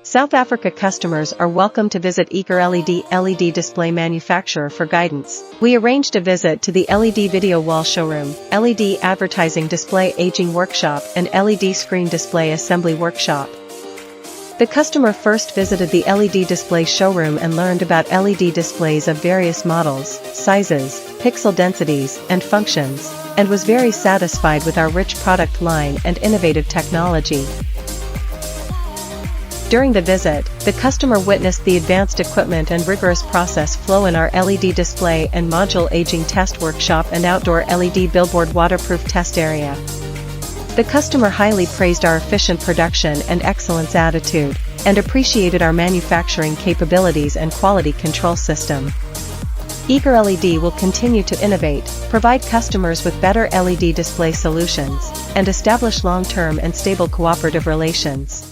South Africa customers are welcome to visit EagerLED LED display manufacturer for guidance. We arranged a visit to the LED video wall showroom, LED advertising display aging workshop and LED screen display assembly workshop. The customer first visited the LED display showroom and learned about LED displays of various models, sizes, pixel densities, and functions, and was very satisfied with our rich product line and innovative technology. During the visit, the customer witnessed the advanced equipment and rigorous process flow in our LED display and module aging test workshop and outdoor LED billboard waterproof test area. The customer highly praised our efficient production and excellence attitude, and appreciated our manufacturing capabilities and quality control system. EagerLED will continue to innovate, provide customers with better LED display solutions, and establish long-term and stable cooperative relations.